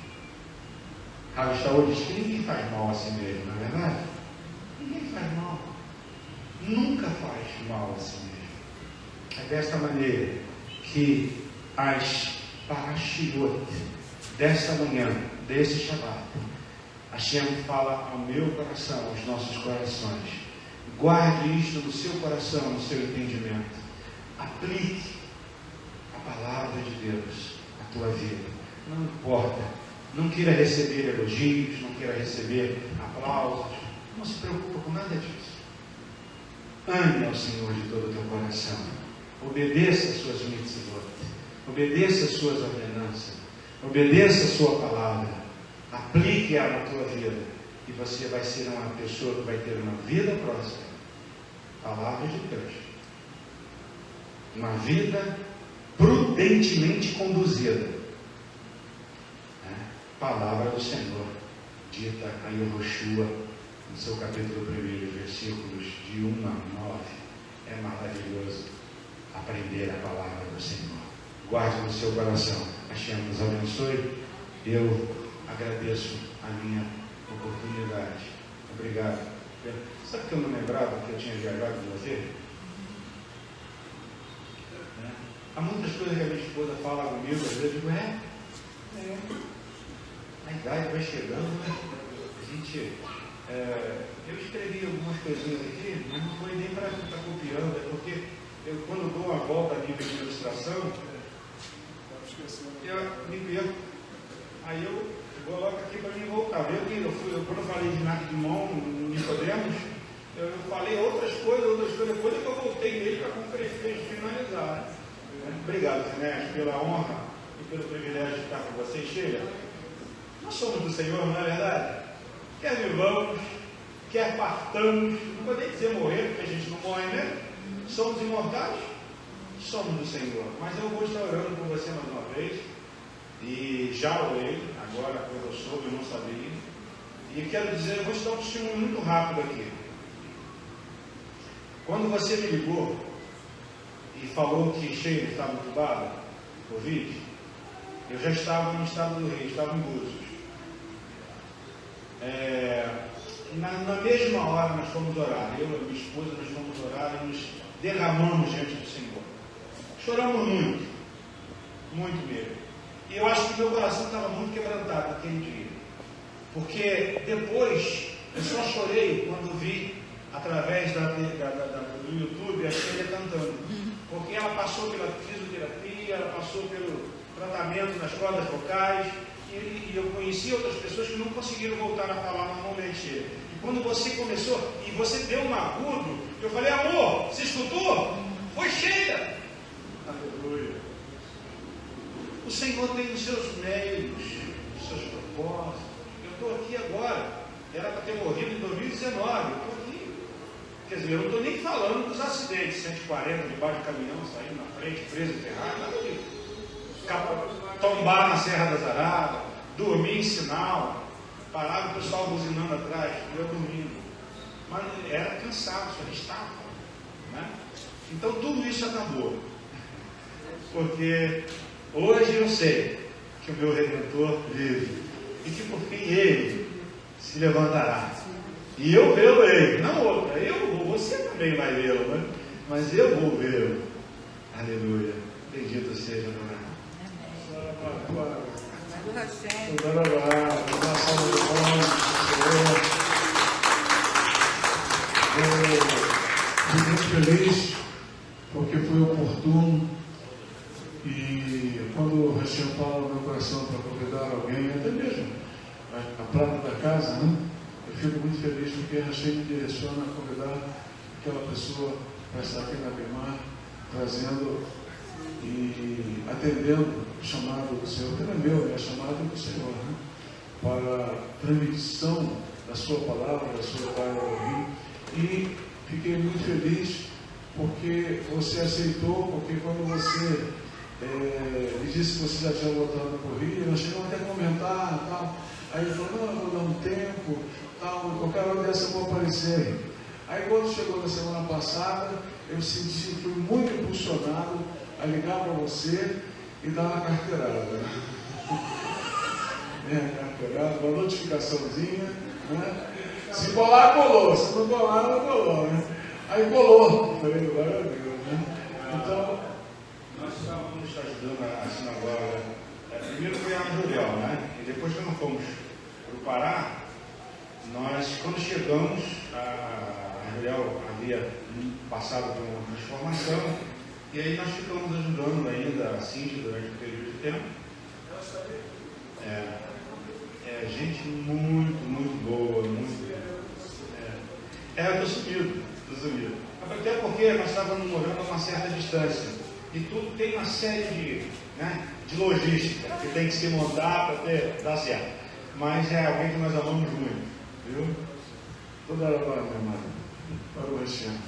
B: Rabi Shaul diz que ninguém faz mal a si mesmo, não é verdade? Ninguém faz mal. Nunca faz mal a si mesmo. É desta maneira que as parashiot desta manhã, desse Shabbat, Hashem fala ao meu coração, aos nossos corações. Guarde isto no seu coração, no seu entendimento. Aplique a palavra de Deus à tua vida. Não importa. Não queira receber elogios, não queira receber aplausos. Não se preocupe com nada disso. Ame ao Senhor de todo o teu coração. Obedeça as suas mitzvot. Obedeça as suas ordenanças. Obedeça a sua palavra. Aplique ela na tua vida. E você vai ser uma pessoa que vai ter uma vida próspera. Palavra de Deus. Uma vida prudentemente conduzida. Palavra do Senhor, dita a Yehoshua, no seu capítulo 1, versículos de 1 a 9. É maravilhoso aprender a palavra do Senhor. Guarde no seu coração. Hashem nos abençoe. Eu agradeço a minha oportunidade. Obrigado. Sabe que eu não lembrava que eu tinha viajado com você? Há muitas coisas que a minha esposa fala comigo, às vezes eu digo, a idade vai chegando, né? A gente, eu escrevi algumas coisinhas aqui, mas não foi nem para estar copiando, é porque eu, quando dou uma volta aqui de ilustração, eu me perco. Aí eu coloco aqui para mim voltar. Quando eu falei de Nacdimon, no Nicodemos, eu falei outras coisas, depois é que eu voltei nele para finalizar. Obrigado, Zenés, pela honra e pelo privilégio de estar com vocês, Sheila. Nós somos do Senhor, não é verdade? Quer vivamos, quer partamos, não podemos dizer morrer, porque a gente não morre, né? Somos imortais, somos do Senhor. Mas eu vou estar orando por você mais uma vez, e já orei, agora quando eu soube, eu não sabia. E quero dizer, eu vou estar um testemunho muito rápido aqui. Quando você me ligou e falou que Sheila estava entubada, Covid, eu já estava no estado do Rio, estava em Búzios. Na mesma hora nós fomos orar, eu e minha esposa, nós fomos orar e nos derramamos diante do Senhor. Choramos muito, muito mesmo. E eu acho que meu coração estava muito quebrantado naquele dia. Porque depois, eu só chorei quando vi, através do YouTube, a Sheila cantando. Porque ela passou pela fisioterapia, ela passou pelo tratamento nas cordas vocais, e eu conheci outras pessoas que não conseguiram voltar a falar normalmente. E quando você começou, e você deu um agudo, eu falei, amor, você escutou? Foi Sheila. Aleluia. O Senhor tem os seus meios, os seus propósitos. Eu estou aqui agora. Era para ter morrido em 2019. Eu estou aqui. Quer dizer, eu não estou nem falando dos acidentes, 140 debaixo do caminhão, saindo na frente, preso em ferrado, nada disso. Tombar na Serra das Araras, dormir em sinal, parava o pessoal buzinando atrás, eu dormindo. Mas era cansaço, era estafa, né? Então tudo isso acabou. Porque hoje eu sei que o meu Redentor vive e que por fim ele se levantará. E eu vê-lo ele, não outra, eu vou, você também vai vê-lo, né? Mas eu vou vê-lo. Aleluia. Bendito seja o nome.
A: Fui muito feliz porque foi oportuno e quando o Hashem fala no meu coração para convidar alguém, até mesmo a prata da casa, né? Eu fico muito feliz porque a gente me direciona a convidar aquela pessoa para estar aqui na Bimar, trazendo e atendendo o chamado do Senhor, que não é meu, é chamado do Senhor, né? Para a transmissão da sua palavra, da sua palavra. E fiquei muito feliz porque você aceitou, porque quando você me disse que você já tinha voltado para o Rio, nós chegamos até a comentar tal. Aí ele falou, não, eu vou dar um tempo, tal, qualquer hora dessa eu vou aparecer. Aí quando chegou na semana passada, eu fui muito impulsionado a ligar para você e dar uma carteirada. Carteirada, uma notificaçãozinha, né? Se colar, colou, se não colar, não colou, né? Aí colou, falei, glória a Deus, né? Então,
B: nós estávamos ajudando a sinagoga. Primeiro foi a Juriel, né? E depois que nós fomos para o Pará, quando chegamos, a Juriel havia passado por uma transformação, e aí nós ficamos ajudando ainda a Cíntia durante um período de tempo. Gente muito boa, muito. Eu estou sumido. Até porque nós estávamos morando a uma certa distância. E tudo tem uma série de logística que tem que se montar para dar certo. Mas é alguém que nós amamos muito, viu?
A: Toda hora para minha mãe, para o Cristiano.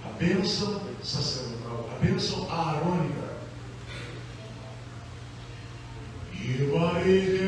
A: A bênção sacerdotal, a bênção arônica. E vai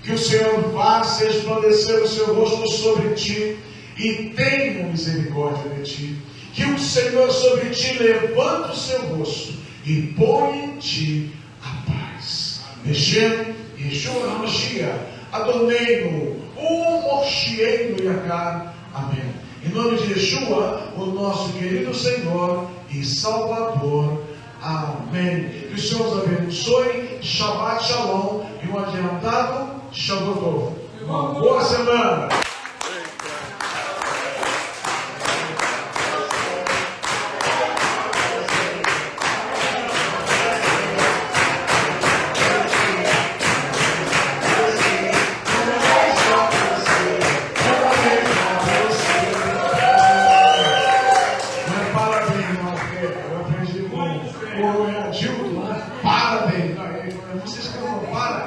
A: que o Senhor faça resplandecer o seu rosto sobre ti e tenha misericórdia de ti. Que o Senhor sobre ti levante o seu rosto e põe em ti a paz. Mexendo, Yeshua HaMashiach, Adonai-no, o Moshiach Yakar. Amém. Em nome de Yeshua, o nosso querido Senhor e Salvador. Amém. Que o Senhor os abençoe. Shabbat Shalom e um adiantado Shabbat. Uma boa semana. Parabéns. Vocês que não param.